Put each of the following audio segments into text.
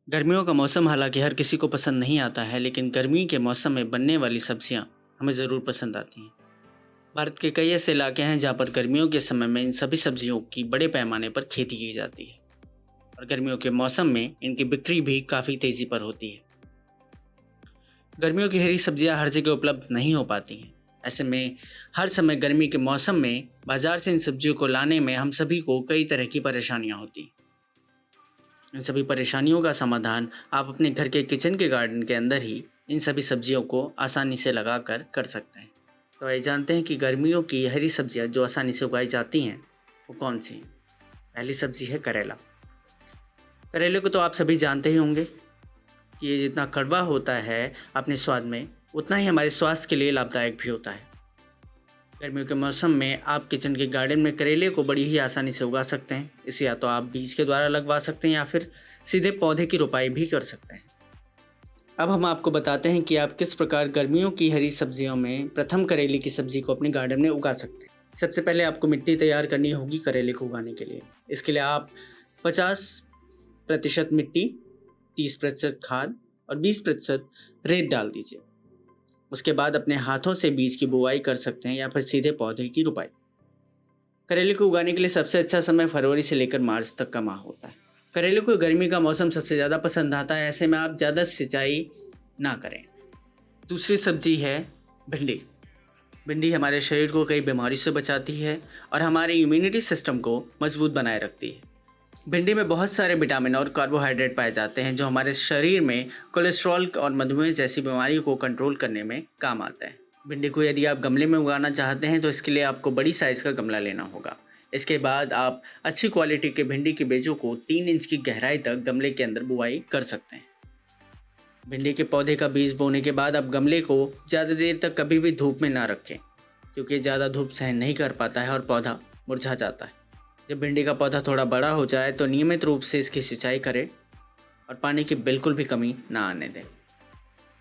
गर्मियों का मौसम हालांकि हर किसी को पसंद नहीं आता है, लेकिन गर्मी के मौसम में बनने वाली सब्जियां हमें ज़रूर पसंद आती हैं। भारत के कई ऐसे इलाके हैं जहां पर गर्मियों के समय में इन सभी सब्जियों की बड़े पैमाने पर खेती की जाती है और गर्मियों के मौसम में इनकी बिक्री भी काफ़ी तेज़ी पर होती है। गर्मियों की हरी सब्जियां हर जगह उपलब्ध नहीं हो पाती हैं। ऐसे में हर समय गर्मी के मौसम में बाजार से इन सब्जियों को लाने में हम सभी को कई तरह की परेशानियां होती हैं। इन सभी परेशानियों का समाधान आप अपने घर के किचन के गार्डन के अंदर ही इन सभी सब्जियों को आसानी से लगा कर सकते हैं। तो आइए जानते हैं कि गर्मियों की हरी सब्जियां जो आसानी से उगाई जाती हैं वो कौन सी हैं। पहली सब्जी है करेला। करेले को तो आप सभी जानते ही होंगे कि ये जितना कड़वा होता है अपने स्वाद में, उतना ही हमारे स्वास्थ्य के लिए लाभदायक भी होता है। गर्मियों के मौसम में आप किचन के गार्डन में करेले को बड़ी ही आसानी से उगा सकते हैं। इसे या तो आप बीज के द्वारा लगवा सकते हैं या फिर सीधे पौधे की रोपाई भी कर सकते हैं। अब हम आपको बताते हैं कि आप किस प्रकार गर्मियों की हरी सब्जियों में प्रथम करेले की सब्जी को अपने गार्डन में उगा सकते हैं। सबसे पहले आपको मिट्टी तैयार करनी होगी करेले को उगाने के लिए। इसके लिए आप 50% मिट्टी, 30% खाद और 20% रेत डाल दीजिए। उसके बाद अपने हाथों से बीज की बुआई कर सकते हैं या फिर सीधे पौधे की रोपाई। करेले को उगाने के लिए सबसे अच्छा समय फरवरी से लेकर मार्च तक का माह होता है। करेले को गर्मी का मौसम सबसे ज़्यादा पसंद आता है, ऐसे में आप ज़्यादा सिंचाई ना करें। दूसरी सब्जी है भिंडी। भिंडी हमारे शरीर को कई बीमारियों से बचाती है और हमारे इम्यूनिटी सिस्टम को मजबूत बनाए रखती है। भिंडी में बहुत सारे विटामिन और कार्बोहाइड्रेट पाए जाते हैं जो हमारे शरीर में कोलेस्ट्रॉल और मधुमेह जैसी बीमारियों को कंट्रोल करने में काम आते हैं। भिंडी को यदि आप गमले में उगाना चाहते हैं तो इसके लिए आपको बड़ी साइज़ का गमला लेना होगा। इसके बाद आप अच्छी क्वालिटी के भिंडी के बीजों को 3 इंच की गहराई तक गमले के अंदर बुआई कर सकते हैं। भिंडी के पौधे का बीज बोने के बाद आप गमले को ज़्यादा देर तक कभी भी धूप में ना रखें, क्योंकि ज़्यादा धूप सहन नहीं कर पाता है और पौधा मुरझा जाता है। जब भिंडी का पौधा थोड़ा बड़ा हो जाए तो नियमित रूप से इसकी सिंचाई करें और पानी की बिल्कुल भी कमी ना आने दें।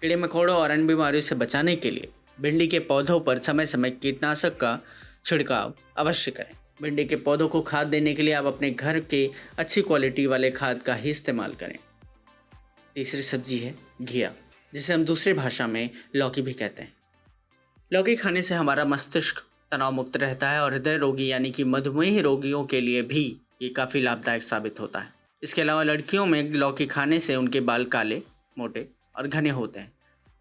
कीड़े मकोड़ों और अन्य बीमारियों से बचाने के लिए भिंडी के पौधों पर समय समय कीटनाशक का छिड़काव अवश्य करें। भिंडी के पौधों को खाद देने के लिए आप अपने घर के अच्छी क्वालिटी वाले खाद का ही इस्तेमाल करें। तीसरी सब्जी है घिया, जिसे हम दूसरी भाषा में लौकी भी कहते हैं। लौकी खाने से हमारा मस्तिष्क तनाव मुक्त रहता है और हृदय रोगी यानी कि मधुमेह रोगियों के लिए भी ये काफ़ी लाभदायक साबित होता है। इसके अलावा लड़कियों में लौकी खाने से उनके बाल काले, मोटे और घने होते हैं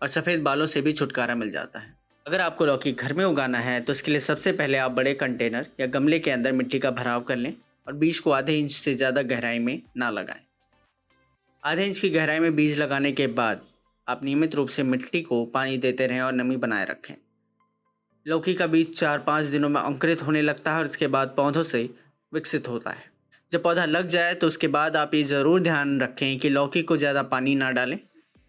और सफ़ेद बालों से भी छुटकारा मिल जाता है। अगर आपको लौकी घर में उगाना है तो इसके लिए सबसे पहले आप बड़े कंटेनर या गमले के अंदर मिट्टी का भराव कर लें और बीज को आधे इंच से ज़्यादा गहराई में ना लगाएं। आधे इंच की गहराई में बीज लगाने के बाद आप नियमित रूप से मिट्टी को पानी देते रहें और नमी बनाए रखें। लौकी का बीज 4-5 दिनों में अंकुरित होने लगता है और इसके बाद पौधों से विकसित होता है। जब पौधा लग जाए तो उसके बाद आप ये ज़रूर ध्यान रखें कि लौकी को ज़्यादा पानी ना डालें,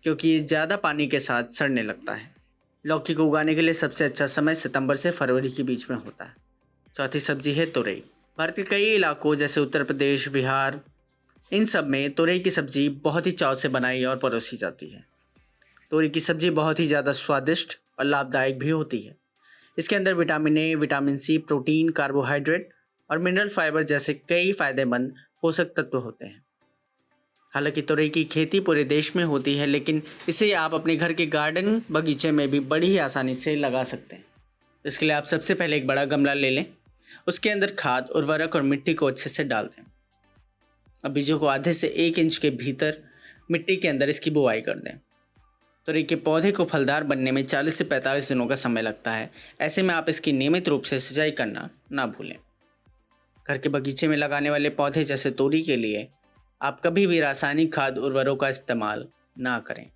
क्योंकि ये ज़्यादा पानी के साथ सड़ने लगता है। लौकी को उगाने के लिए सबसे अच्छा समय सितंबर से फरवरी के बीच में होता है। चौथी सब्जी है तुरई। भारत के कई इलाकों जैसे उत्तर प्रदेश, बिहार, इन सब में तुरई की सब्जी बहुत ही चाव से बनाई और परोसी जाती है। तुरई की सब्जी बहुत ही ज़्यादा स्वादिष्ट और लाभदायक भी होती है। इसके अंदर vitamin A, vitamin C, protein, carbohydrate और मिनरल फाइबर जैसे कई फायदेमंद पोषक तत्व होते हैं। हालांकि तुरई की खेती पूरे देश में होती है, लेकिन इसे आप अपने घर के गार्डन बगीचे में भी बड़ी ही आसानी से लगा सकते हैं। इसके लिए आप सबसे पहले एक बड़ा गमला ले लें, उसके अंदर खाद, उर्वरक और मिट्टी को अच्छे से डाल दें। अब बीजों को आधे से 1 इंच के भीतर मिट्टी के अंदर इसकी बुआई कर दें। तुरई के पौधे को फलदार बनने में 40 से 45 दिनों का समय लगता है। ऐसे में आप इसकी नियमित रूप से सिंचाई करना ना भूलें। घर के बगीचे में लगाने वाले पौधे जैसे तोरी के लिए आप कभी भी रासायनिक खाद उर्वरकों का इस्तेमाल ना करें।